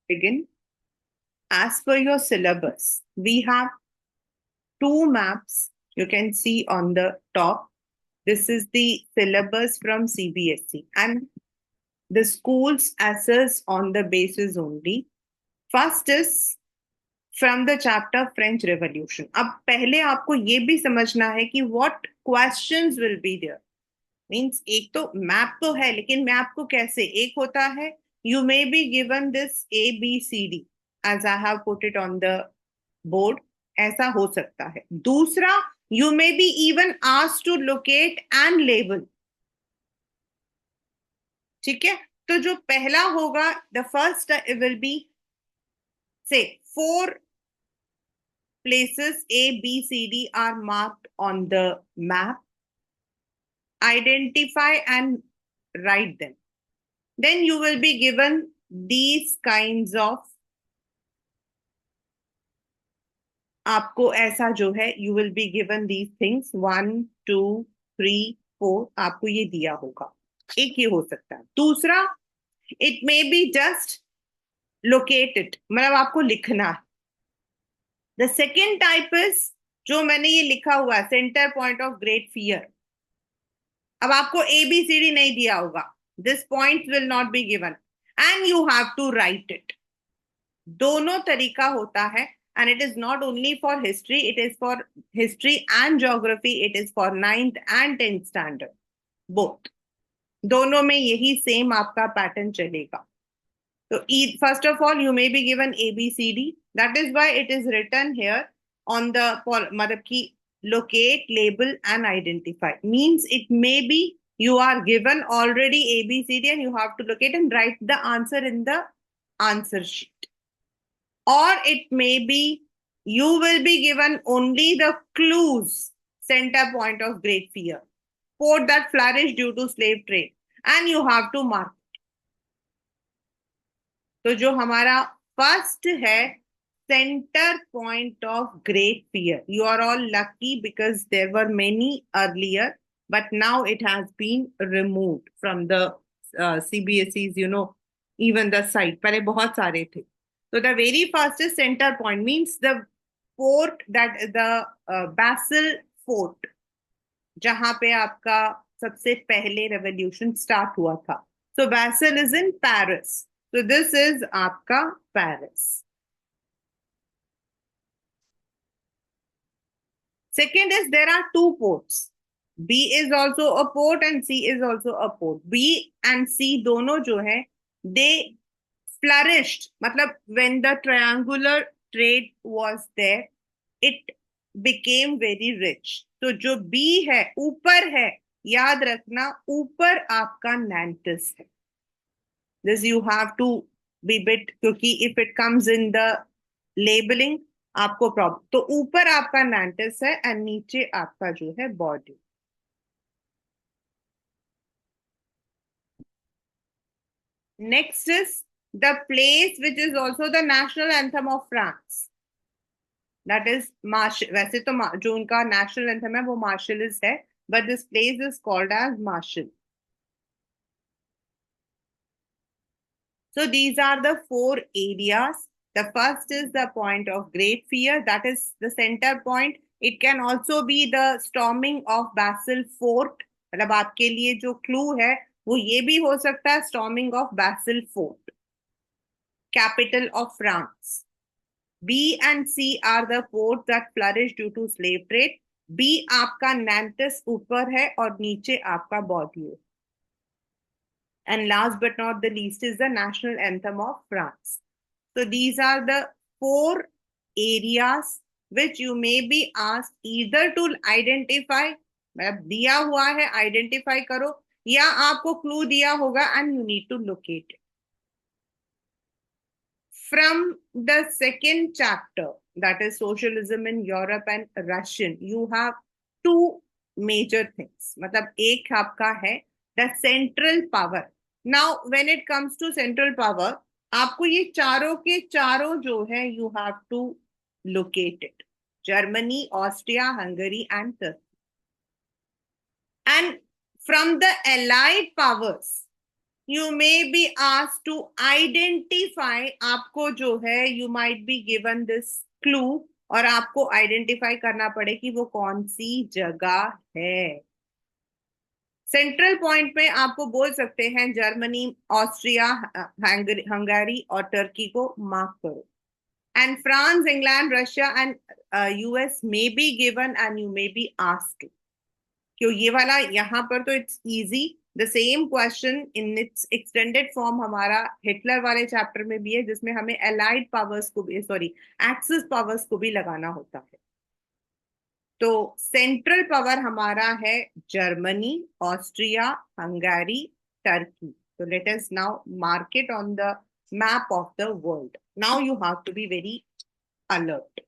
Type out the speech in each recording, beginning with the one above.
begin. As per your syllabus, we have two maps you can see on the top. This is the syllabus from CBSE, and the schools assess on the basis only. First is from the chapter French Revolution. अब पहले आपको ये भी समझना है कि what questions will be there. Means एक तो मैप तो है, लेकिन मैप को कैसे, एक होता है you may be given this ABCD as I have put it on the board, ऐसा हो सकता है. दूसरा, you may be even asked to locate and label. ठीक है, तो जो पहला होगा, द फर्स्ट विल बी से 4 places ABCD are marked on the map. Identify and write them. Then you will be given these kinds of, आपको ऐसा जो है, you will be given these things 1 2 3 4, आपको ये दिया होगा. एक ये हो सकता है. दूसरा, it may be just locate it, मतलब आपको लिखना है. The second type is जो मैंने ये लिखा हुआ है, centre point of great fear. अब आपको ABCD नहीं दिया होगा, this point will not be given and you have to write it. दोनों तरीका होता है, and it is not only for history, it is for history and geography, it is for 9th and 10th standard both. दोनों में यही same आपका pattern चलेगा. तो first of all you may be given ABCD, that is why it is written here on the, मतलब कि locate, label and identify. Means it may be you are given already ABCD and you have to locate and write the answer in the answer sheet. Or it may be you will be given only the clues, center point of great fear, port that flourished due to slave trade, and you have to mark. तो जो हमारा first है, center point of great fear, you are all lucky because there were many earlier, but now it has been removed from the CBSE's, even the site. पहले बहुत सारे थे. So the very first is center point, means the fort, that the Basel fort, जहां पे आपका सबसे पहले revolution start हुआ था. So Basel is in Paris. So this is आपका Paris. Second is there are two ports. B is also a port and C is also a port. B and C दोनों जो है, they flourished, मतलब when the triangular trade was there, it became very rich. तो जो B है, ऊपर है, याद रखना ऊपर आपका Nantes है. This you have to be bit, क्योंकि if it comes in the labeling आपको प्रॉब्लम. तो ऊपर आपका Nantes है और नीचे आपका जो है body. Next is the place which is also the national anthem of France. That is Marshall. वैसे तो जो उनका national anthem है वो Marshallese है, but this place is called as Marshall. So these are the 4 areas. The first is the point of great fear, that is the center point. It can also be the storming of Basel fort. मतलब आपके लिए जो clue है वो ये भी हो सकता है, storming of Basel fort, capital of France. B and C are the ports that flourished due to slave trade. B आपका Nantes ऊपर है और नीचे आपका Bordeaux. And last but not the least is the national anthem of France. So these are the 4 areas which you may be asked either to identify, मतलब दिया हुआ है identify करो, या आपको clue दिया होगा and you need to locate it. From the second chapter, that is socialism in Europe and Russian, you have 2 major things. मतलब एक आपका है the central power. Now when it comes to central power, आपको ये चारों के चारों जो है you have to locate it. Germany, Austria, Hungary and Turkey. And from the allied powers, you may be asked to identify, आपको जो है you might be given this clue, और आपको आइडेंटिफाई करना पड़े कि वो कौन सी जगह है। सेंट्रल पॉइंट में आपको बोल सकते हैं जर्मनी, ऑस्ट्रिया, हंगरी और टर्की को मार्क करो। And France, England, Russia and US may be given and you may be asked. क्यों ये वाला यहाँ पर तो it's easy. The same question in its extended form हमारा हिटलर वाले चैप्टर में भी है, जिसमें हमें एलाइड पावर्स को भी, सॉरी, एक्सिस पावर्स को भी लगाना होता है। तो सेंट्रल पावर हमारा है जर्मनी, ऑस्ट्रिया, हंगरी, टर्की। तो let us now mark it on the map of the world. Now you have to be very alert.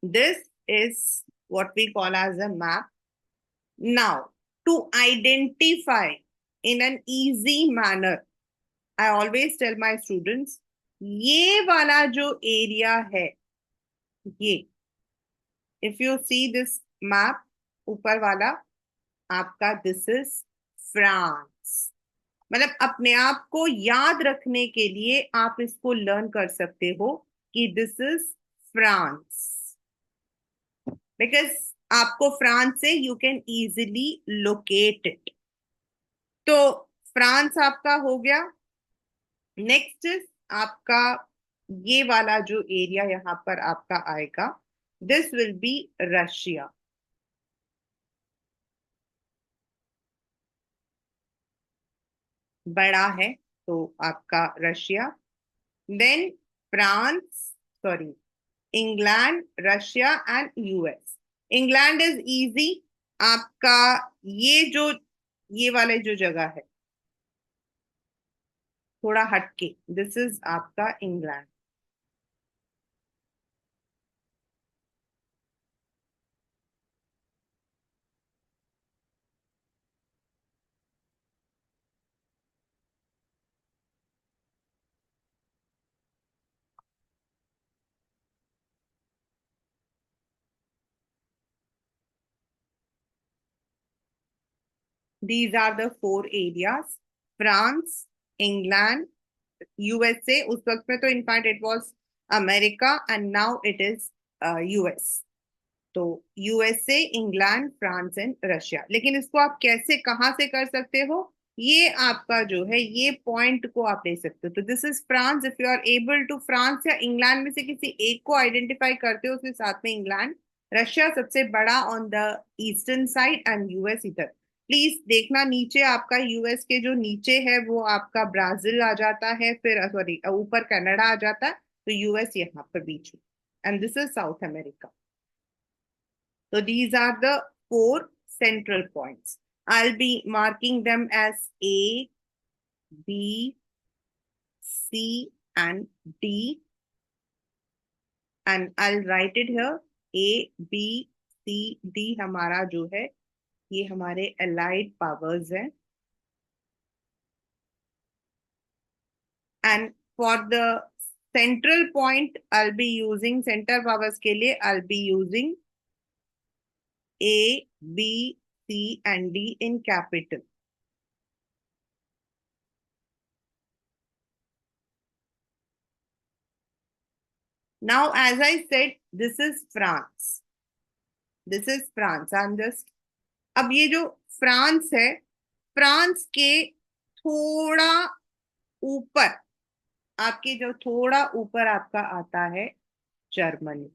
This is what we call as a map. Now, to identify in an easy manner, I always tell my students, ये वाला जो area है, ये, if you see this map, ऊपर वाला आपका, this is France. मतलब अपने आप को याद रखने के लिए आप इसको लर्न कर सकते हो कि दिस इज फ्रांस, बिकॉज आपको फ्रांस से you can easily locate it. तो फ्रांस आपका हो गया। नेक्स्ट इज आपका ये वाला जो एरिया यहाँ पर आपका आएगा, दिस विल बी रशिया। बड़ा है तो आपका Russia, then France, sorry, England, Russia and US. England is easy आपका, ये जो, ये वाले जो जगह है थोड़ा हटके, दिस इज आपका England. These are the four areas: France, England, USA, उस वक्त में तो in fact it was America and now it is US. तो USA, England, France and Russia. लेकिन इसको आप कैसे, कहाँ से कर सकते हो, ये आपका जो है ये पॉइंट को आप ले सकते हो। तो this is France. If you are able to France या इंग्लैंड में से किसी एक को आइडेंटिफाई करते हो, उसके साथ में इंग्लैंड, रशिया सबसे बड़ा on the eastern side and US इधर। प्लीज देखना नीचे आपका यूएस के जो नीचे है वो आपका ब्राजील आ जाता है, फिर सॉरी ऊपर कनाडा आ जाता है, तो यूएस यहाँ पर बीच में, and this is south America. So these are the four central points. I'll be marking them as A, B, C, and D. And I'll write it here. A, B, C, D हमारा जो है ये हमारे allied powers हैं. And for the central point, I'll be using center powers के लिए I'll be using A, B, C, and D in capital. Now, as I said, this is France. This is France. I'm just, अब ये जो France है, France के थोड़ा ऊपर, आपके जो थोड़ा ऊपर आपका आता है जर्मनी।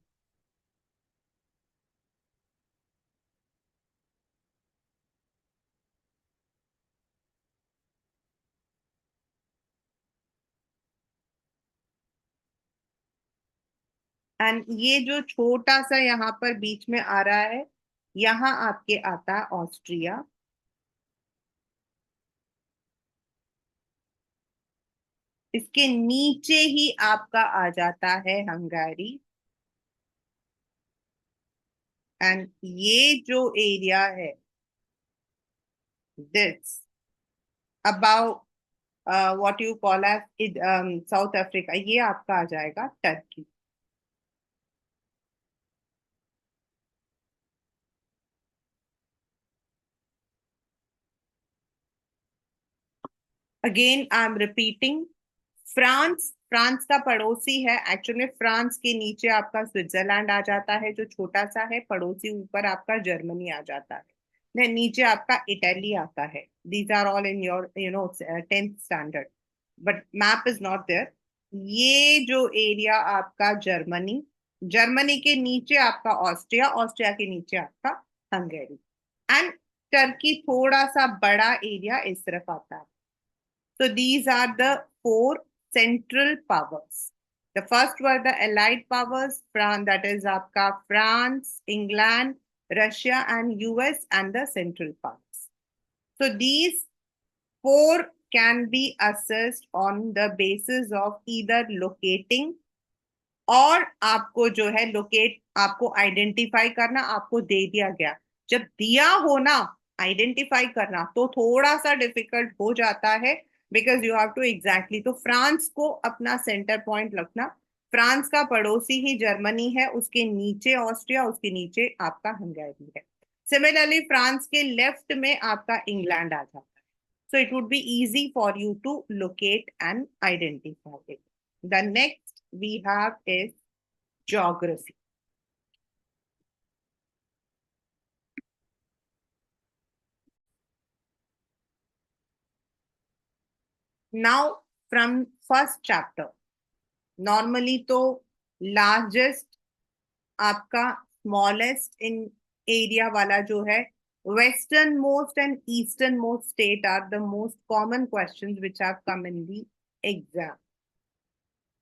एंड ये जो छोटा सा यहाँ पर बीच में आ रहा है, यहाँ आपके आता है ऑस्ट्रिया। इसके नीचे ही आपका आ जाता है हंगरी। एंड ये जो एरिया है, this about what you call as South Africa, ये आपका आ जाएगा Turkey. Again I am repeating, France France का पड़ोसी है। एक्चुअली में फ्रांस के नीचे आपका स्विट्जरलैंड आ जाता है जो छोटा सा है पड़ोसी, ऊपर आपका जर्मनी आ जाता है, देन नीचे आपका इटली आता है। These are all in your 10th standard, but map is not there. ये जो एरिया आपका जर्मनी, जर्मनी के नीचे आपका ऑस्ट्रिया, ऑस्ट्रिया के नीचे आपका हंगेरी, एंड टर्की थोड़ा सा बड़ा एरिया इस तरफ आता है। So these are the four central powers. The first were the allied powers, France, that is आपका France, England, Russia and US, and the central powers. So these four can be assessed on the basis of either locating, और आपको जो है locate, आपको identify करना, आपको दे दिया गया। जब दिया हो ना आइडेंटिफाई करना तो थोड़ा सा डिफिकल्ट हो जाता है, because you have to exactly, तो फ्रांस को अपना सेंटर पॉइंट रखना। फ्रांस का पड़ोसी ही जर्मनी है, उसके नीचे ऑस्ट्रिया, उसके नीचे आपका हंगेरी है। सिमिलरली फ्रांस के लेफ्ट में आपका इंग्लैंड आ जाता है। So it would be easy for you to locate and identify it. The next we have is geography. Now from first chapter, normally तो largest आपका smallest in area वाला जो है, westernmost and easternmost state are the most common questions which have come in the exam.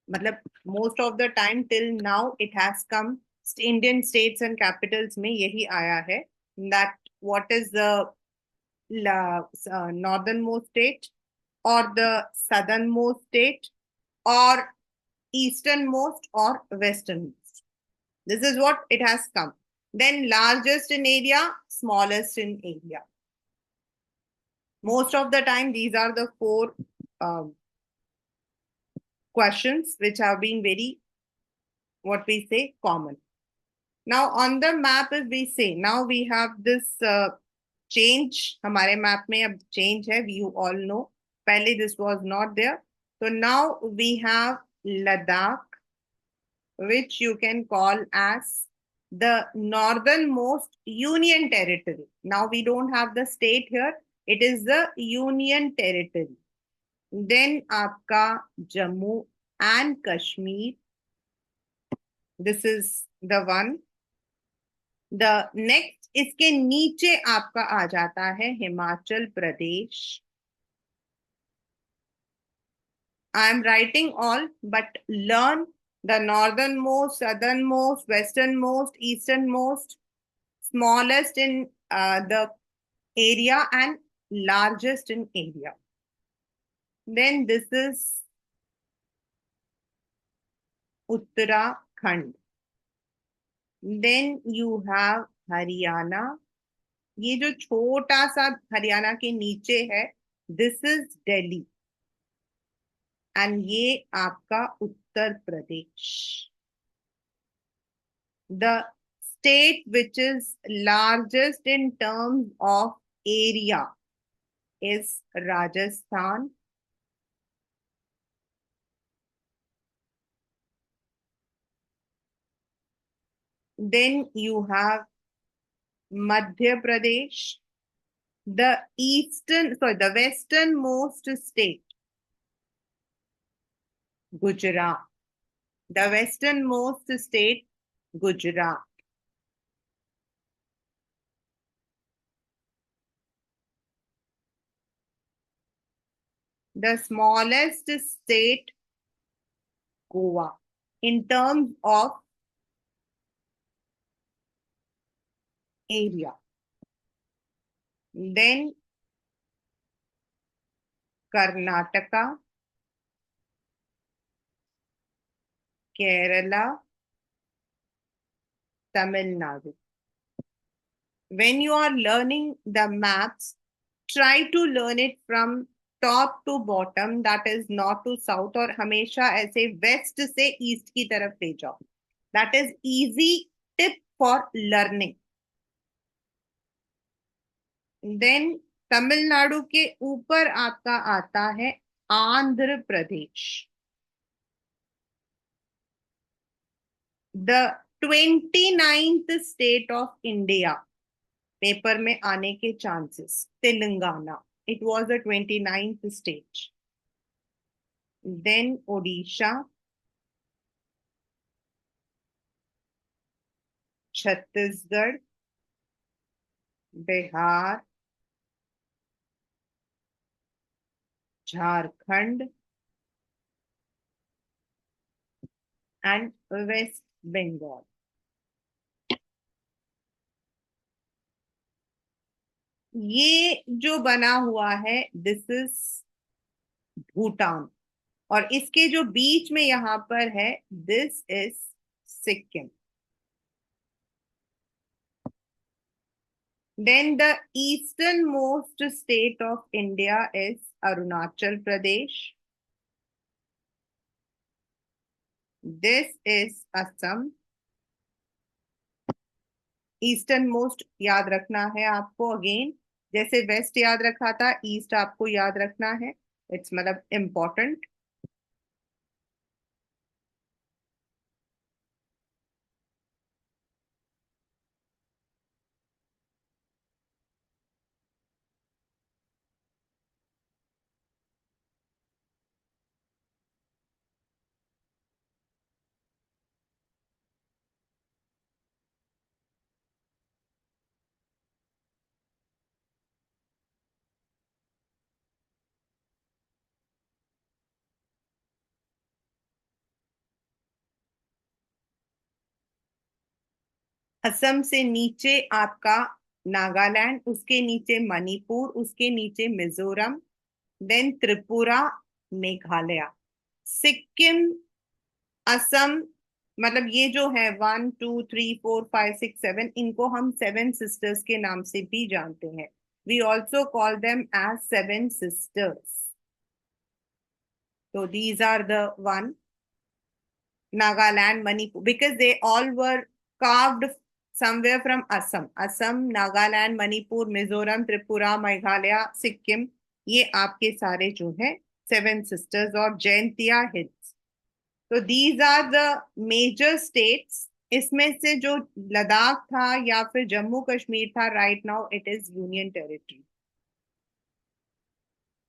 मतलब most of the time till now it has come Indian states and capitals में यही आया है, that what is the northernmost state or the southernmost state or easternmost or westernmost. This is what it has come. Then largest in area, smallest in area. Most of the time these are the four questions which have been very, what we say, common. Now on the map, if we say, now we have this change, हमारे map में अब change है, you all know, पहले this was not there. So now we have Ladakh, which you can call as the northernmost union territory. Now we don't have the state here, it is the union territory. Then आपका Jammu and Kashmir, this is the one. The next इसके नीचे आपका आ जाता है Himachal Pradesh. I am writing all, but learn the northern most, southern most, western most, eastern most, smallest in the area and largest in area. Then this is Uttarakhand. Then you have Haryana. ये जो छोटा सा हरियाणा के नीचे है, this is Delhi, and ये आपका Uttar Pradesh. The state which is largest in terms of area is Rajasthan. Then you have Madhya Pradesh, the eastern, sorry, the western most state Gujarat, the western most state Gujarat. The smallest state, Goa, in terms of area. Then Karnataka, Kerala, Tamil Nadu. When you are learning the maps, try to learn it from top to bottom, that is north to south, और हमेशा ऐसे west से east की तरफ ले जाओ. That is easy tip for learning. Then Tamil Nadu के ऊपर आपका आता है Andhra Pradesh. The 29th state of India paper में आने के chances, Telangana. It was the 29th state. Then Odisha, Chhattisgarh, Bihar, Jharkhand and West Bengal. ये जो बना हुआ है दिस इज भूटान, और इसके जो बीच में यहां पर है this is Sikkim. Then the eastern most state of India is Arunachal Pradesh. This is Assam. Eastern most याद रखना है आपको, अगेन जैसे वेस्ट याद रखा था, ईस्ट आपको याद रखना है। इट्स मतलब इम्पोर्टेंट। असम से नीचे आपका नागालैंड, उसके नीचे मणिपुर, उसके नीचे मिजोरम, देन त्रिपुरा, मेघालय, सिक्किम, असम। मतलब ये जो है 1 2 3 4 5 6 7, इनको हम सेवन सिस्टर्स के नाम से भी जानते हैं। We also call them as seven sisters. तो these are the one, Nagaland, Manipur, because they all were carved somewhere from Assam. Assam, Nagaland, Manipur, Mizoram, Tripura, Meghalaya, Sikkim, ये आपके सारे जो है सेवन सिस्टर्स और जैंतिया हिल्स। तो these are the major states. इसमें से जो लद्दाख था या फिर जम्मू कश्मीर था, right now it is union territory.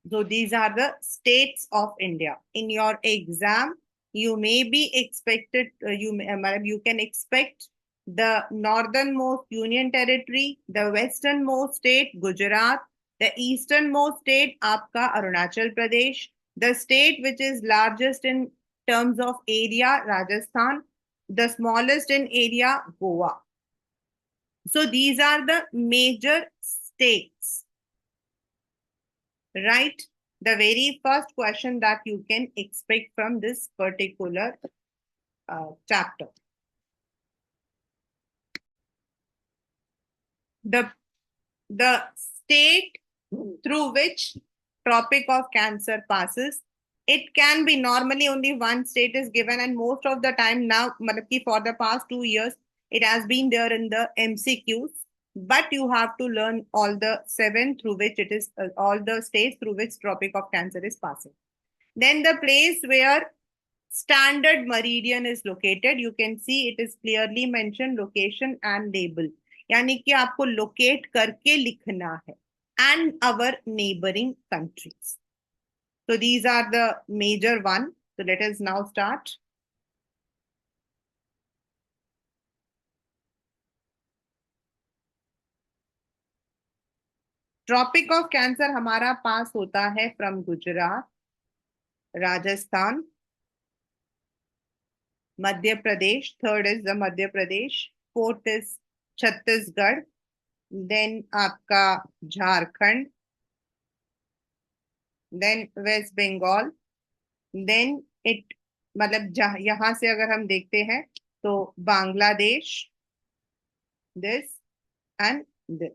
So these are the states of India. In your exam, you may be expected, you can expect the northernmost union territory, the westernmost state, Gujarat, the easternmost state, आपका Arunachal Pradesh, the state which is largest in terms of area, Rajasthan, the smallest in area, Goa. So these are the major states. Right? The very first question that you can expect from this particular chapter. The, the state through which Tropic of Cancer passes, it can be normally only one state is given, and most of the time now, for the past 2 years, it has been there in the MCQs. But you have to learn all the seven through which it is, all the states through which Tropic of Cancer is passing. Then the place where standard meridian is located, you can see it is clearly mentioned location and label, यानी कि आपको locate करके लिखना है, and our neighboring countries. So these are the major one. So let us now start. Tropic of cancer हमारा पास होता है from Gujarat, Rajasthan, Madhya Pradesh, third is the Madhya Pradesh, fourth is Chhattisgarh, then आपका Jharkhand, then West Bengal, then it मतलब यहां से अगर हम देखते हैं तो Bangladesh, this and this.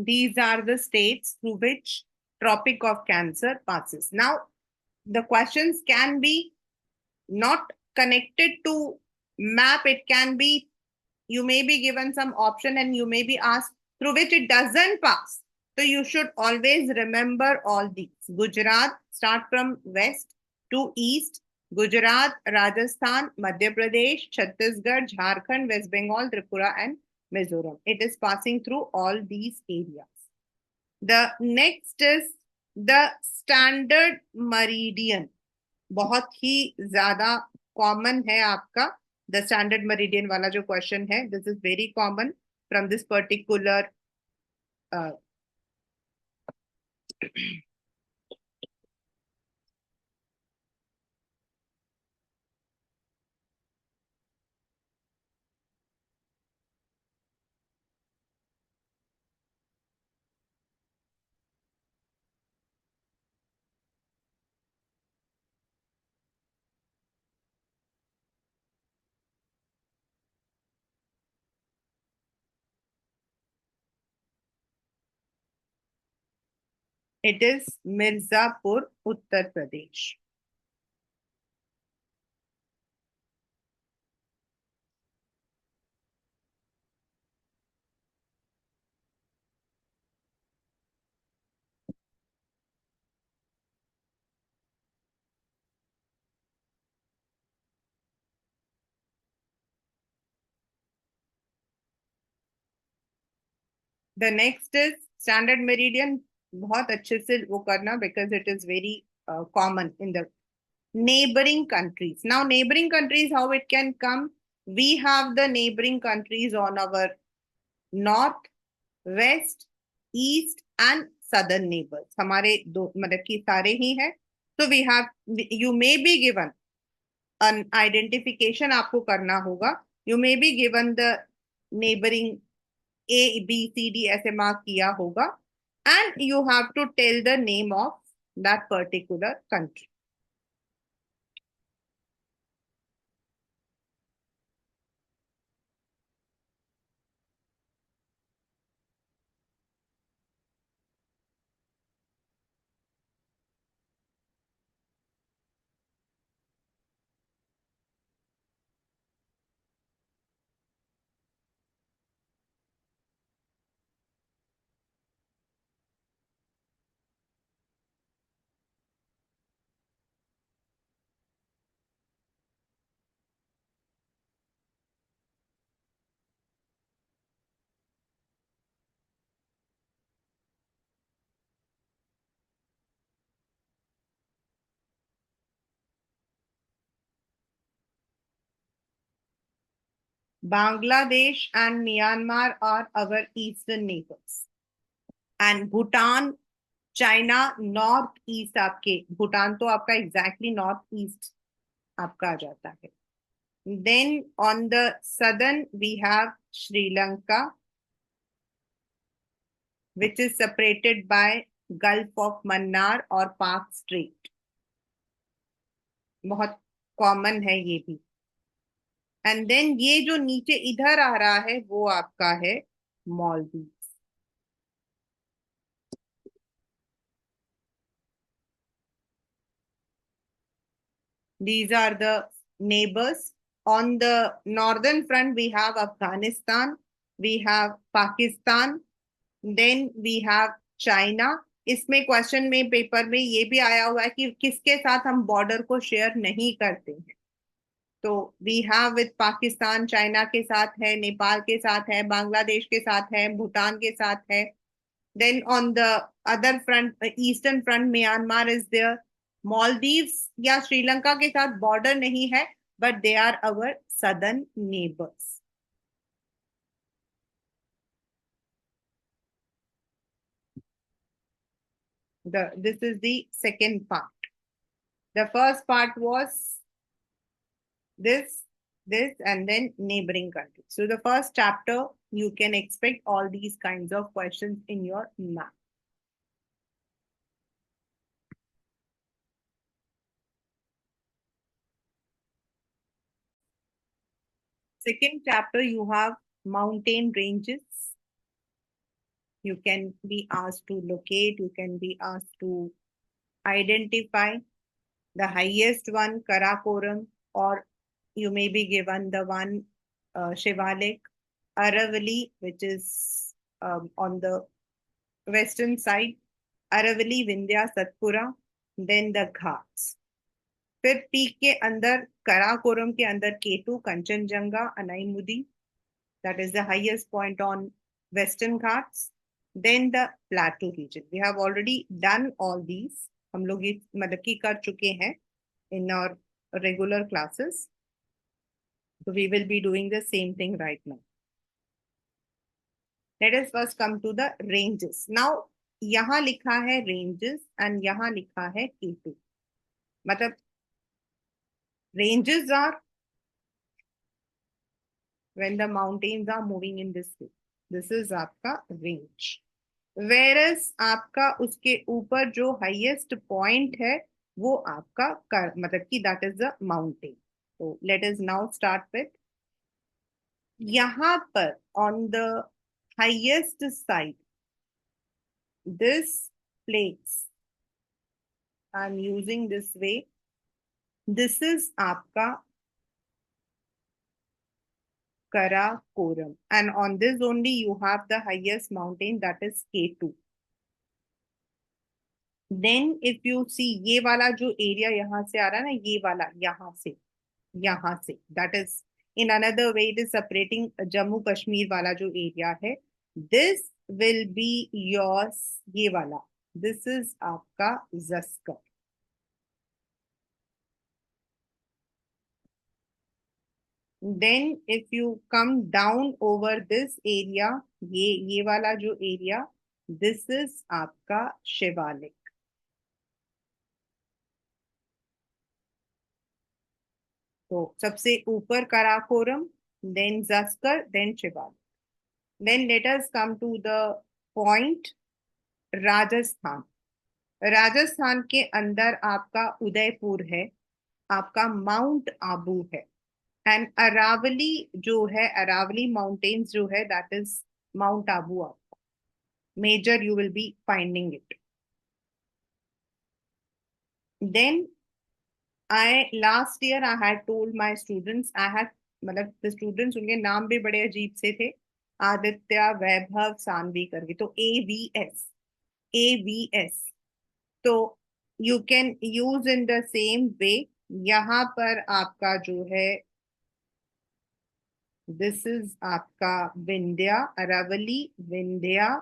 These are the states through which Tropic of Cancer passes. Now, the questions can be not connected to map. It can be, you may be given some option and you may be asked through which it doesn't pass. So you should always remember all these. Gujarat, start from west to east. Gujarat, Rajasthan, Madhya Pradesh, Chhattisgarh, Jharkhand, West Bengal, Tripura, and Mizoram. It is passing through all these areas. The next is the standard meridian. बहुत ही ज्यादा common है आपका the standard meridian वाला जो question है. This is very common from this particular it is Mirzapur, Uttar Pradesh. The next is standard meridian. बहुत अच्छे से वो करना because it is very common in the neighboring countries. Now, neighboring countries, how it can come? We have the neighboring countries on our north, west, east, and southern neighbors. हमारे दो मतलब कि सारे ही हैं. So we have, you may be given an identification आपको करना होगा. You may be given the neighboring A, B, C, D ऐसे मार्क किया होगा. And you have to tell the name of that particular country. Bangladesh and Myanmar are our eastern neighbors. And Bhutan, China, north east आपके. Bhutan तो आपका exactly north east आपका आ जाता है. Then on the southern we have Sri Lanka, which is separated by Gulf of Mannar और Park Strait. बहुत common है ये भी. एंड देन ये जो नीचे इधर आ रहा है वो आपका है Maldives. These are the neighbors. On the northern front, we have Afghanistan, we have Pakistan, then we have China. इसमें क्वेश्चन में पेपर में ये भी आया हुआ है कि किसके साथ हम बॉर्डर को शेयर नहीं करते हैं. तो we have with Pakistan, China के साथ है, नेपाल के साथ है, बांग्लादेश के साथ है, भूटान के साथ है. Then on the other front, eastern front, Myanmar is there. Maldives या श्रीलंका के साथ बॉर्डर नहीं है, but they are our southern neighbours. This is the second part. The first part was this, this, and then neighboring countries. So the first chapter, you can expect all these kinds of questions in your map. Second chapter, you have mountain ranges. You can be asked to locate, you can be asked to identify the highest one, Karakoram, or you may be given the one Shivalik, Aravali, which is on the western side, Aravali, Vindhya, Satpura, then the Ghats. फिर peak के अंदर कराकोरम के अंदर केटू Kanchenjunga Anamudi that is the highest point on western ghats, then the plateau region. We have already done all these, हम लोग ये मतलब की कर चुके हैं in our regular classes, so we will be doing the same thing right now. Let us first come to the ranges. Now यहाँ लिखा है ranges and यहाँ लिखा है K2, मतलब ranges are when the mountains are moving in this way. This is आपका range. Whereas आपका उसके ऊपर जो highest point है वो आपका कर मतलब कि that is the mountain. So let us now start with यहाँ पर on the highest side this place I'm using this way. This is आपका Karakoram, and on this only you have the highest mountain, that is K2. Then if you see ये वाला जो area यहाँ से आ रहा है ना, ये वाला यहाँ से that is in another way it is separating Jammu Kashmir वाला जो एरिया है, this will be yours, ये वाला, this is आपका Zanskar. Then if you come down over this area, ये वाला जो एरिया, this is आपका शिवालिक. तो सबसे ऊपर Karakoram, then Zanskar, then Shivalik. Then let us come to the point Rajasthan. Rajasthan के अंदर आपका उदयपुर है, आपका माउंट आबू है, एंड अरावली जो है, अरावली माउंटेन्स जो है, दैट इज माउंट आबू. आपका major you will be finding it. Then I last year I had told my students, I had मतलब the students उनके नाम भी बड़े अजीब से थे, आदित्य, वैभव, सानवी करके, तो AVS, तो you can use in the same way. यहाँ पर आपका जो है दिस इज आपका विंध्या, अरावली, विंध्या,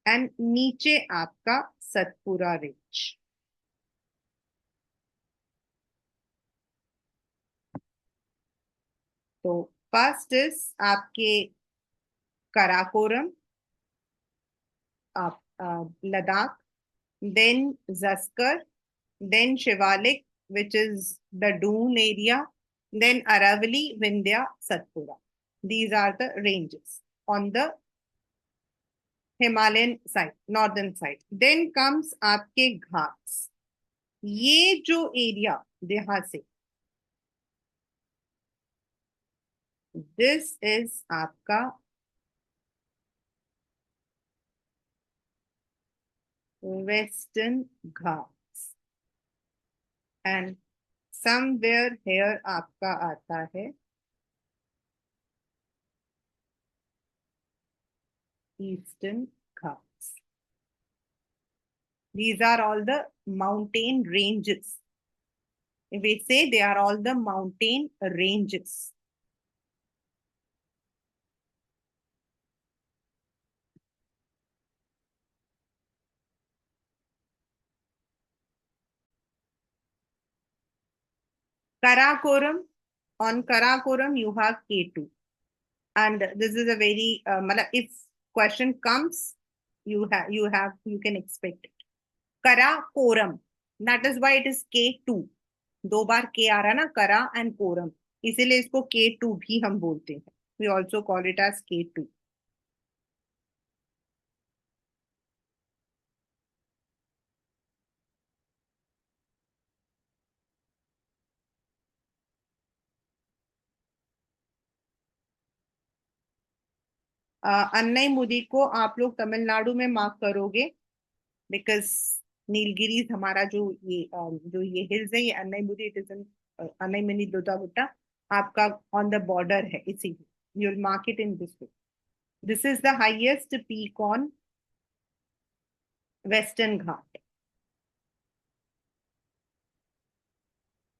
एंड नीचे आपका सतपुरा रेंज. तो फर्स्ट इज आपके कराकोरम, आप Ladakh, then Zaskar, then Shivalik, which is the Doon area, then Aravali, Vindhya, Satpura. These are the ranges on the Himalayan side, northern side. Then comes आपके घाट्स. ये जो area यहाँ से, this is आपका Western Ghats, and somewhere here आपका आता है Eastern Ghats. These are all the mountain ranges. If we say they are all the mountain ranges. Karakoram, on Karakoram you have K2. And this is a very, if question comes, you can expect it. Karakoram, that is why it is K2. दो बार K आ रहा ना, करा and quorum, इसीलिए इसको K2 भी हम बोलते हैं. We also call it as K2. अन्नई मुदी को आप लोग तमिलनाडु में मार्क करोगे, बिकॉज नीलगिरीज हमारा जो ये हिल्स है, ये Anamudi, it is in अन्नई मिनी दुर्गागुट्टा आपका ऑन द बॉर्डर है, इसीलिए you will mark it in this way. This is the highest peak on Western Ghat.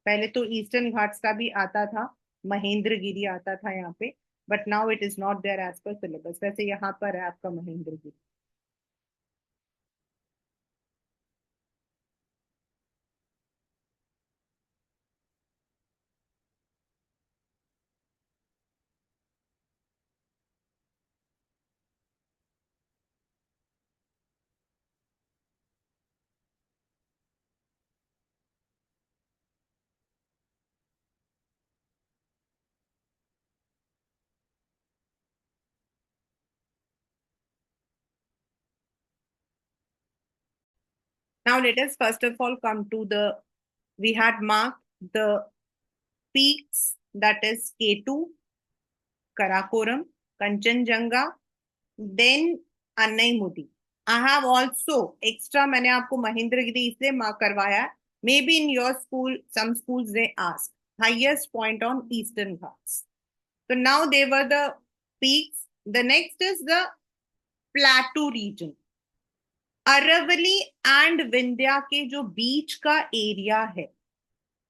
पहले तो ईस्टर्न घाट्स का भी आता था, महेंद्रगिरी आता था यहाँ पे, but now it is not there as per syllabus. वैसे यहाँ पर है आपका Mahendragiri. Now let us first of all come to the, we had marked the peaks, that is K2, Karakoram, Kanchenjunga, then Annaimudi. I have also extra, मैंने आपको महेंद्रगिरी इसलिए mark करवाया. Maybe in your school, some schools they ask highest point on Eastern Ghats. So now they were the peaks. The next is the plateau region. Aravalli and Vindhya के जो बीच का area है,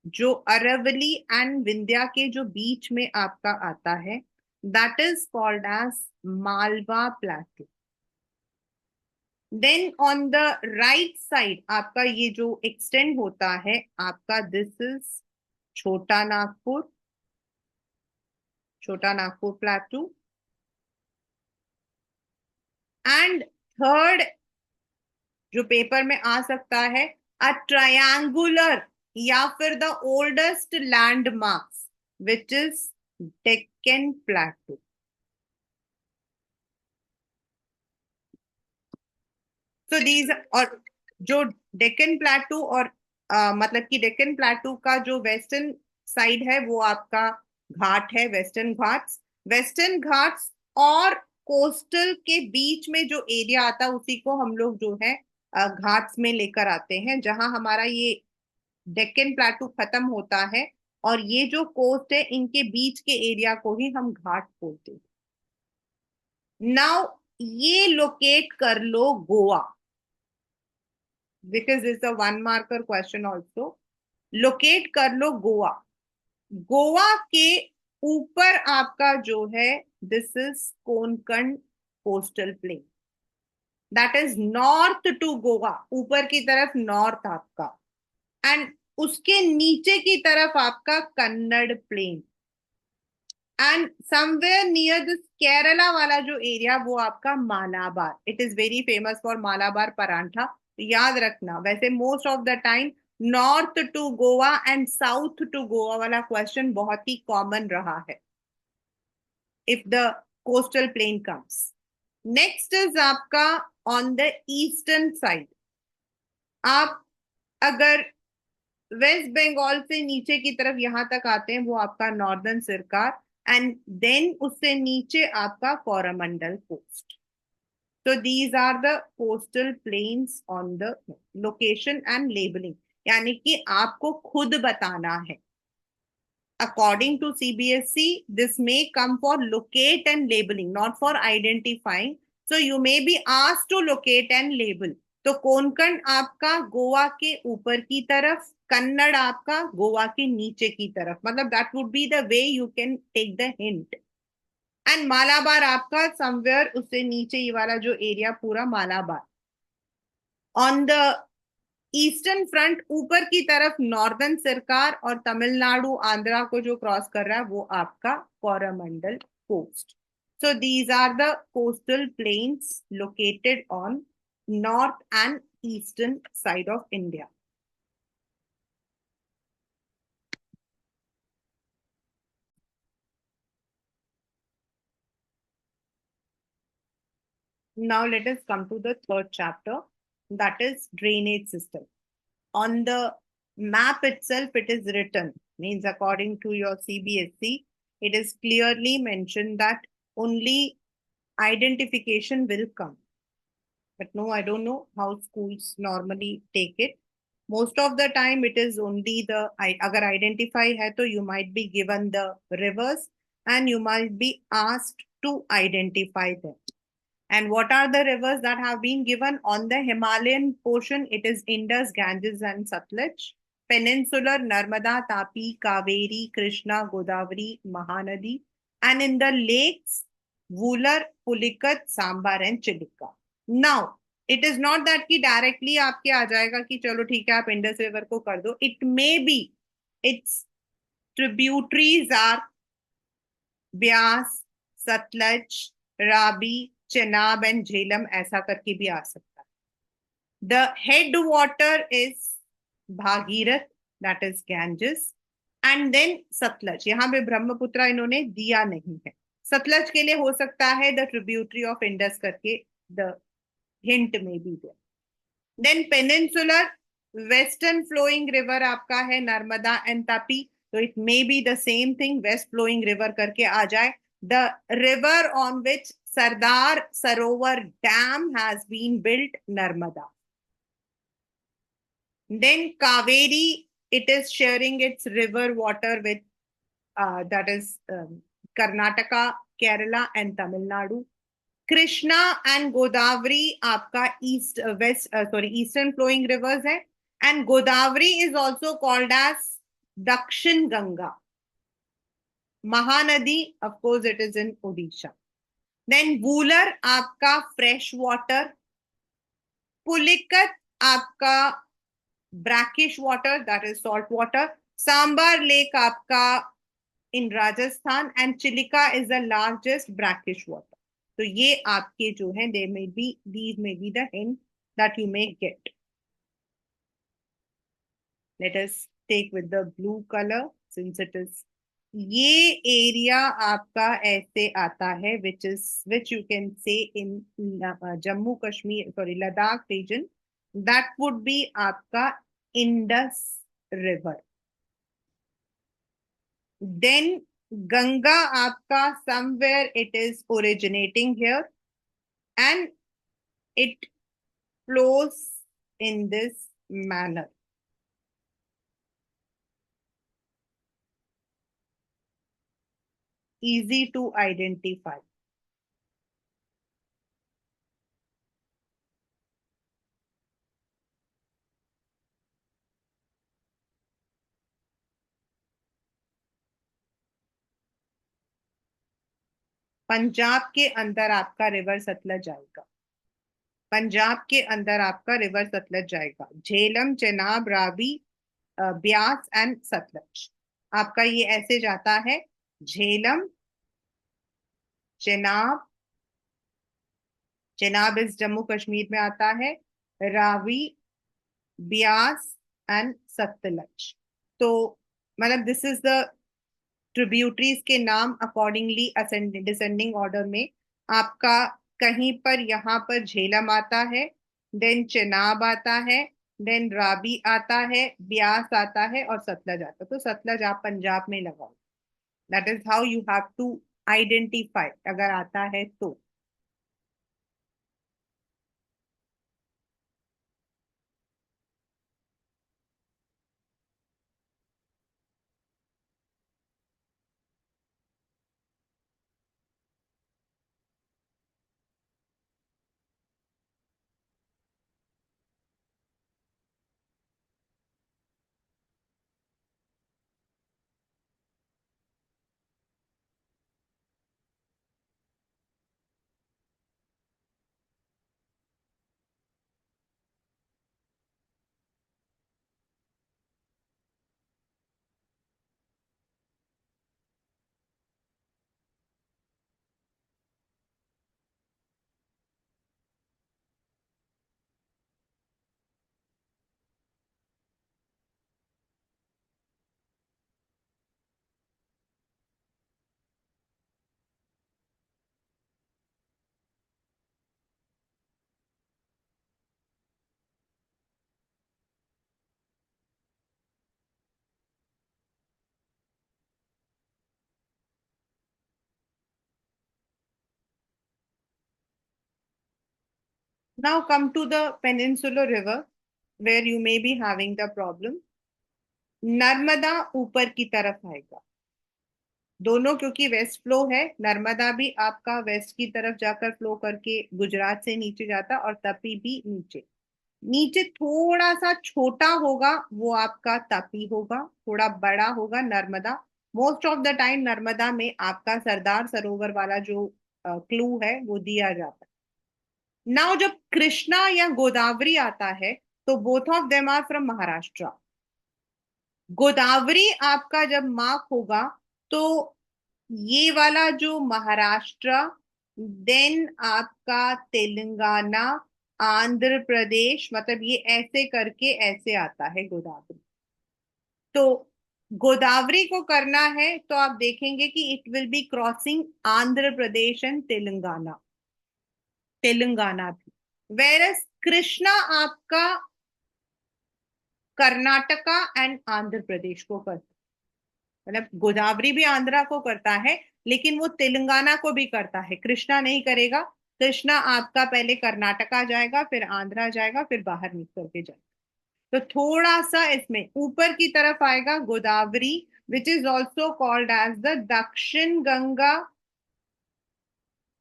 जो Aravalli and Vindhya के जो बीच में आपका आता है, that is called as Malwa plateau. Then on the right side आपका ये जो एक्सटेंड होता है आपका, दिस इज छोटा नागपुर, छोटा नागपुर प्लेटू. एंड थर्ड जो पेपर में आ सकता है, अ ट्रायंगुलर या फिर the oldest landmarks which is Deccan प्लेटू. So these, और जो डेक्कन प्लेटू और मतलब कि डेक्कन प्लेटू का जो वेस्टर्न साइड है वो आपका घाट है, वेस्टर्न घाट्स. वेस्टर्न घाट्स और कोस्टल के बीच में जो एरिया आता है उसी को हम लोग जो है घाट्स में लेकर आते हैं, जहां हमारा ये डेक्कन प्लेटू खत्म होता है और ये जो कोस्ट है इनके बीच के एरिया को ही हम घाट बोलते हैं. नाउ ये लोकेट कर लो Goa, because is a one marker question also. Locate कर लो गोवा. गोवा के ऊपर आपका जो है, this is Konkan coastal plain, that is north to Goa, ऊपर की तरफ नॉर्थ आपका. एंड उसके नीचे की तरफ आपका Kannada plain. And somewhere near this Kerala वाला जो एरिया वो आपका Malabar. It is very famous for Malabar paratha. याद रखना, वैसे most of the time north to Goa and south to Goa वाला क्वेश्चन बहुत ही कॉमन रहा है if the coastal plain comes. Next is आपका ऑन द ईस्टर्न साइड. आप अगर वेस्ट बंगाल से नीचे की तरफ यहां तक आते हैं वो आपका नॉर्दर्न सिरकार, एंड देन उससे नीचे आपका कोरोमंडल कोस्ट. तो these are the coastal plains on the location and labelling, यानी कि आपको खुद बताना है. According to CBSE, this may come for locate and labeling, not for identifying. So you may be asked to locate and label. तो कोंकण आपका गोवा के ऊपर की तरफ, कन्नड़ आपका गोवा के नीचे की तरफ, मतलब that would be the way you can take the hint. And Malabar आपका समवेयर उससे नीचे, ये वाला जो एरिया पूरा Malabar. On the eastern front ऊपर की तरफ नॉर्दर्न सरकार और तमिलनाडु आंध्रा को जो क्रॉस कर रहा है वो आपका Coromandel coast. So these are the coastal plains located on north and eastern side of India. Now let us come to the third chapter, that is drainage system. On the map itself, it is written, means according to your CBSE, it is clearly mentioned that only identification will come. But no, I don't know how schools normally take it. Most of the time, it is only agar identify hai to you might be given the rivers and you might be asked to identify them. And what are the rivers that have been given on the Himalayan portion? It is Indus, Ganges, and Satluj. Peninsular, Narmada, Tapi, Kaveri, Krishna, Godavari, Mahanadi. And in the lakes, Vular, Pulikat, Sambar, and Chilika. Now, it is not that कि directly आपके आ जाएगा कि चलो ठीक है आप Indus river को कर दो. It may be its tributaries are Beas, Sutlej, Ravi, Chenab and Jhelum ऐसा करके भी आ सकता है. The head water is Bhagirath, that is Ganges, and then Sutlej. यहाँ पे ब्रह्मपुत्र इन्होंने दिया नहीं है. सतलज के लिए हो सकता है द ट्रिब्यूटरी ऑफ इंडस करके द हिंट में भी दे. Then peninsular western flowing river आपका है नर्मदा एंड तापी. तो it may be the same thing, west flowing river करके आ जाए. The river on which Sardar Sarovar dam has been built, Narmada. Then Kaveri, it is sharing its river water with that is Karnataka, Kerala and Tamil Nadu. Krishna and Godavari आपका eastern flowing rivers है. And Godavari is also called as Dakshin Ganga. Mahanadi of course it is in Odisha. Then Wular आपका fresh water. Pulicat आपका brackish water, that is salt water. Sambhar lake आपका in Rajasthan. And Chilika is the largest brackish water. तो ये आपके जो है they may be these may be the hint that you may get. Let us take with the blue colour since it is. ये area आपका ऐसे आता है which you can say in Jammu Kashmir, sorry Ladakh region. That would be आपका Indus river. Then Ganga आपका somewhere it is originating here and it flows in this manner. Easy to identify. Punjab के अंदर आपका रिवर सतलज आएगा. पंजाब के अंदर आपका रिवर सतलज जाएगा. झेलम, चेनाब, रावी, ब्यास एंड सतलज. आपका ये ऐसे जाता है. झेलम, चेनाब, चेनाब इस जम्मू कश्मीर में आता है. रावी, ब्यास एंड सतलज. तो मतलब दिस इज द ट्रिब्यूटरीज के नाम अकॉर्डिंगली डिसेंडिंग ऑर्डर में. आपका कहीं पर यहाँ पर झेलम आता है, देन चेनाब आता है, देन राबी आता है, ब्यास आता है और सतलज आता है. तो सतलज आप पंजाब में लगाओ. That is how you have to identify अगर आता है तो. Now come to the peninsular river where you may be having the problem. Narmada ऊपर की तरफ आएगा, दोनों क्योंकि वेस्ट फ्लो है, नर्मदा भी आपका वेस्ट की तरफ जाकर फ्लो करके गुजरात से नीचे जाता, और तपी भी नीचे। नीचे थोड़ा सा छोटा होगा वो आपका तापी होगा, थोड़ा बड़ा होगा Narmada. Most of the time Narmada में आपका सरदार सरोवर वाला जो क्लू है वो दिया जाता है। नाउ जब कृष्णा या गोदावरी आता है तो both of them are from Maharashtra. Godavari आपका जब मार्क होगा तो ये वाला जो महाराष्ट्र, देन आपका तेलंगाना, आंध्र प्रदेश, मतलब ये ऐसे करके ऐसे आता है गोदावरी। तो गोदावरी को करना है तो आप देखेंगे कि it will be crossing Andhra Pradesh and Telangana, Telangana भी। वेरस कृष्णा आपका कर्नाटका एंड आंध्र प्रदेश को करता है, मतलब गोदावरी भी आंध्रा को करता है लेकिन वो तेलंगाना को भी करता है, कृष्णा नहीं करेगा। कृष्णा आपका पहले कर्नाटका जाएगा, फिर आंध्रा जाएगा, फिर बाहर निकल के जाएगा। तो थोड़ा सा इसमें ऊपर की तरफ आएगा Godavari, which is also called as the Dakshin Ganga.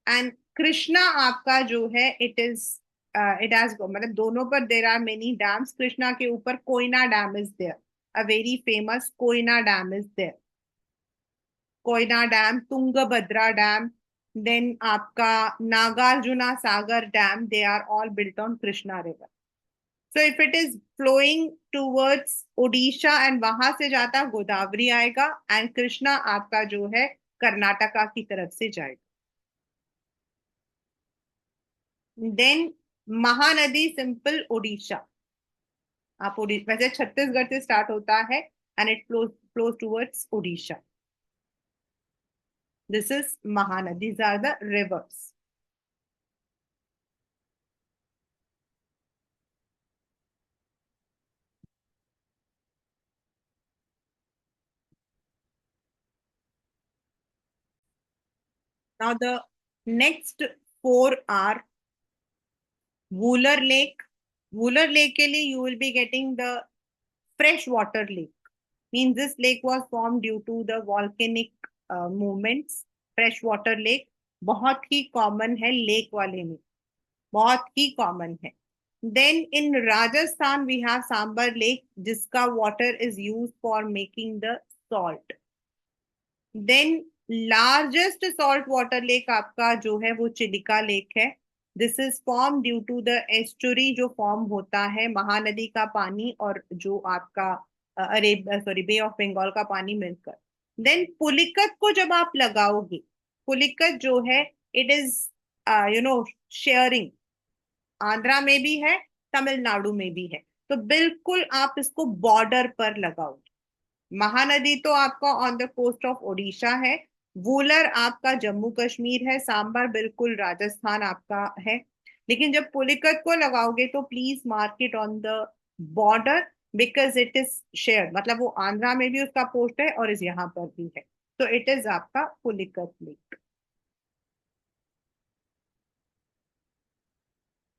And Krishna आपका जो है इट इज इट हैज, मतलब दोनों पर there are many dams. Krishna के ऊपर Koyna dam is there, a very famous Koyna dam is there. Koyna dam, Tungabhadra dam, then आपका Nagarjuna Sagar dam, they are all built on Krishna river. So if it is flowing towards Odisha and वहां से जाता गोदावरी आएगा, एंड कृष्णा आपका जो है कर्नाटका की तरफ से जाएगा। देन महानदी सिंपल ओडिशा, आप वैसे छत्तीसगढ़ से स्टार्ट होता है and it flows towards Odisha. This is Mahanadi, these are the rivers. Now the next four are Wooler Lake. Wooler Lake के लिए you will be getting the freshwater lake. Means this lake was formed due to the volcanic movements. Freshwater lake बहुत ही common है lake वाले में, बहुत ही common है। Then in Rajasthan we have Sambhar lake, जिसका water is use for making the salt. Then largest salt water lake आपका जो है वो चिलिका लेक है। This is form due to the estuary जो फॉर्म होता है महानदी का पानी और जो आपका Arab sorry Bay of Bengal का पानी मिलकर। देन पुलिकत को जब आप लगाओगे, पुलिकत जो है it is you know sharing, Andhra में भी है, तमिलनाडु में भी है, तो बिल्कुल आप इसको बॉर्डर पर लगाओगे। महानदी तो आपका on the coast of Odisha है, वूलर आपका जम्मू कश्मीर है, सांबर बिल्कुल राजस्थान आपका है। लेकिन जब पुलिकत को लगाओगे तो please mark it on the border, because it is share, मतलब वो आंध्रा में भी उसका पोस्ट है और इस यहाँ पर भी है, तो इट इज आपका Pulicat lake.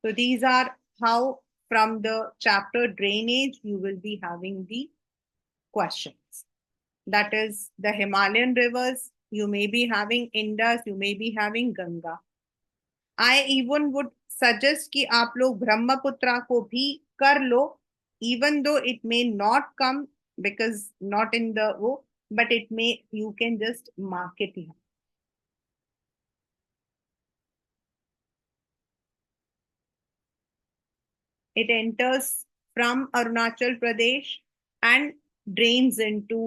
So these are how from the chapter drainage you will be having the questions. That is the Himalayan rivers, you may be having Indus, you may be having Ganga. I even would suggest कि आप लोग ब्रह्मपुत्रा को भी कर लो, even though it may not come because not in the वो, but it may, you can just mark it here. It enters from Arunachal Pradesh and drains into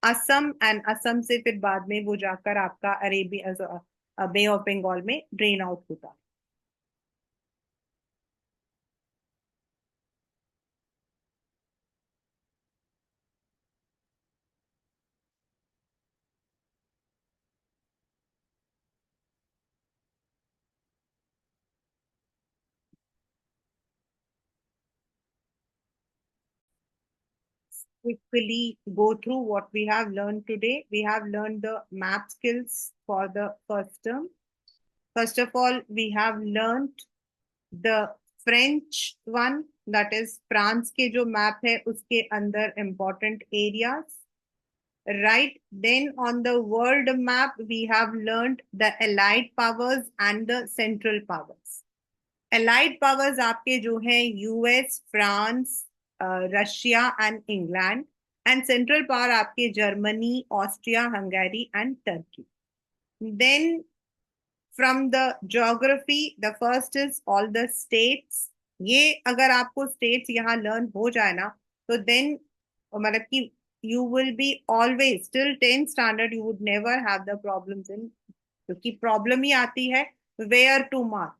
Assam, and Assam से फिर बाद में वो जाकर आपका अरेबिया बे ऑफ बंगाल में drain out होता। Quickly go through what we have learned today. We have learned the map skills for the first term. First of all, we have learned the French one, that is France के जो map है उसके अंदर important areas, right? Then on the world map we have learned the allied powers and the central powers. Allied powers आपके जो है US, France, Russia and England, and central power आपके Germany, Austria, Hungary and Turkey. Then from the geography the first is all the states. ये अगर आपको states यहाँ learn हो जाए ना, तो देन मतलब कि you will be always till 10th standard you would never have the problems in, क्योंकि प्रॉब्लम ही आती है where to mark.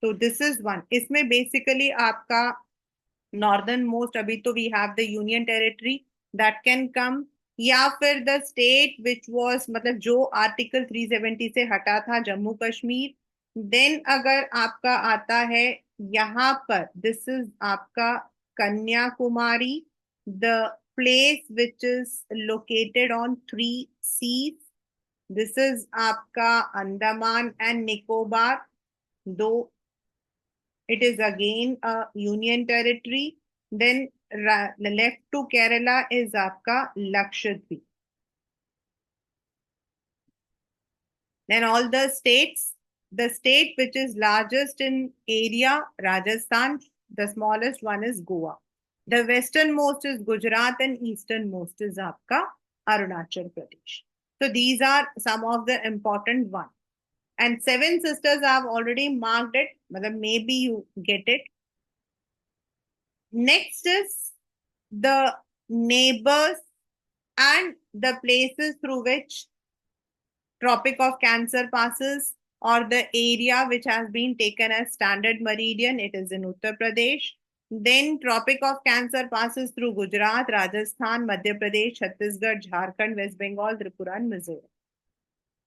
तो दिस इज वन. इसमें बेसिकली आपका नॉर्दर्न मोस्ट, अभी तो we have the union territory that can come, या फिर द स्टेट विच वाज मतलब जो आर्टिकल 370 से हटा था, जम्मू कश्मीर. देन अगर आपका आता है यहाँ पर, दिस इज आपका Kanyakumari, the place which is located on 3 seas. This is आपका अंडमान एंड निकोबार, दो it is again a union territory. Then left to Kerala is आपका Lakshadweep. Then all the states, the state which is largest in area, Rajasthan, the smallest one is Goa. The westernmost is Gujarat and easternmost is आपका Arunachal Pradesh. So these are some of the important ones. And seven sisters I have already marked it, मतलब maybe you get it. Next is the neighbors and the places through which Tropic of Cancer passes, or the area which has been taken as standard meridian. It is in Uttar Pradesh. Then Tropic of Cancer passes through Gujarat, Rajasthan, Madhya Pradesh, Chhattisgarh, Jharkhand, West Bengal, Tripura, and Mizoram.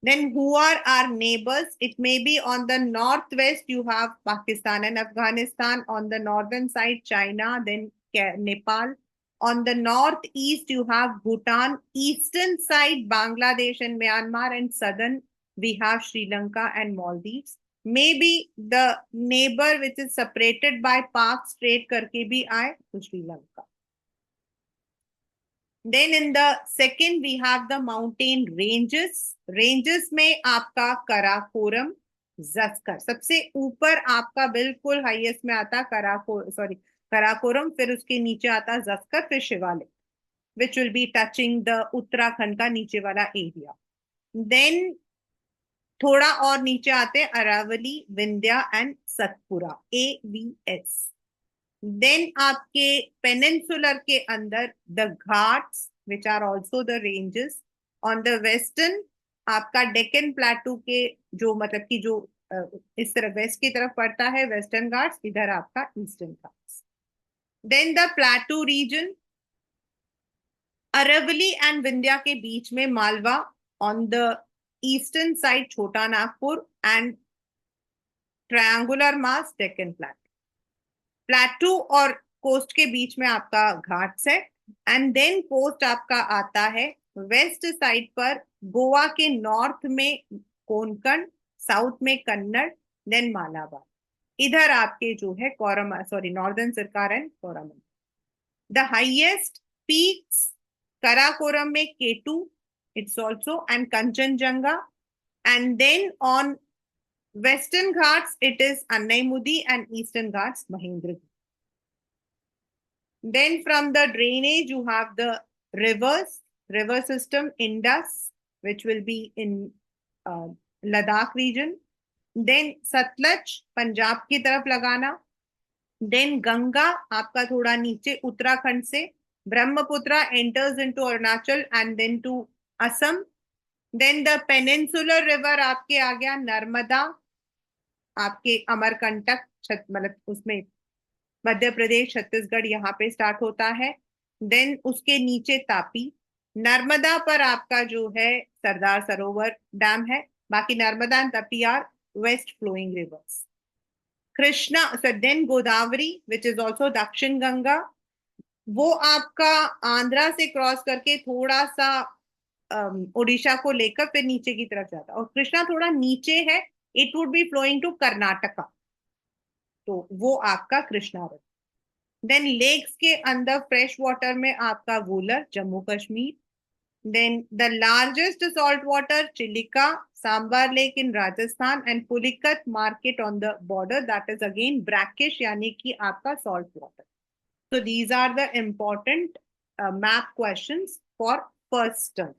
Then who are our neighbors? It may be on the northwest, you have Pakistan and Afghanistan. On the northern side, China, then Nepal. On the northeast, you have Bhutan. Eastern side, Bangladesh and Myanmar. And southern, we have Sri Lanka and Maldives. Maybe the neighbor which is separated by Pak Strait करके भी आए तो Sri Lanka. Then in the second we have the mountain ranges. Ranges में आपका कराकोरम, जस्कर, सबसे ऊपर आपका बिल्कुल हाईएस्ट में आता कराकोरम, फिर उसके नीचे आता जस्कर, फिर Shivalik, which will be touching the Uttarakhand का नीचे वाला एरिया. Then थोड़ा और नीचे आते Aravalli, Vindhya and Satpura, AVS. Then आपके पेनिनसुलर के अंदर the ghats which are also the ranges. On the western आपका डेक्कन प्लेटू के जो मतलब कि जो इस तरफ वेस्ट की तरफ पड़ता है, वेस्टर्न घाट्स, इधर आपका Eastern Ghats. Then the plateau region, Aravalli and Vindhya के बीच में Malwa, on the eastern side Chota Nagpur, and triangular mass Deccan plateau. Plateau और कोस्ट के बीच में आपका घाट्स है. एंड देन कोस्ट आपका आता है वेस्ट साइड पर, गोवा के नॉर्थ में कोंकण, साउथ में कन्नड़, देन मालाबार. इधर आपके जो है Northern Circar and Coromandel. The highest peaks Karakoram में K two, it's also, and Kanchenjunga. And then on Western Ghats, it is Annaimudi, and Eastern Ghats, Mahendragiri. Then from the drainage, you have the river system, Indus, which will be in Ladakh region. Then Satluj, Punjab की तरफ लगाना. Then Ganga, आपका थोड़ा नीचे उत्तराखंड से. Brahmaputra enters into Arunachal and then to Assam. Then the peninsular river आपके आ गया नर्मदा, आपके अमरकंटक, मतलब उसमें मध्य प्रदेश, छत्तीसगढ़ यहाँ पे स्टार्ट होता है. देन उसके नीचे तापी. नर्मदा पर आपका जो है सरदार सरोवर डैम है. बाकी Narmada and Tapi are west flowing rivers. Krishna, then Godavari which is also Dakshin Ganga, वो आपका आंध्रा से क्रॉस करके थोड़ा सा उड़ीसा को लेकर फिर नीचे की तरफ जाता है. और कृष्णा थोड़ा नीचे है, it would be flowing to Karnataka. तो वो आपका कृष्णा रिवर। देन लेक्स के अंदर फ्रेश वाटर में आपका Wular Jammu Kashmir. Then the largest salt water Chilika Sambhar lake in Rajasthan and Pulicat market on the border that is again brackish यानी कि आपका salt water. So these are the important map questions for first term.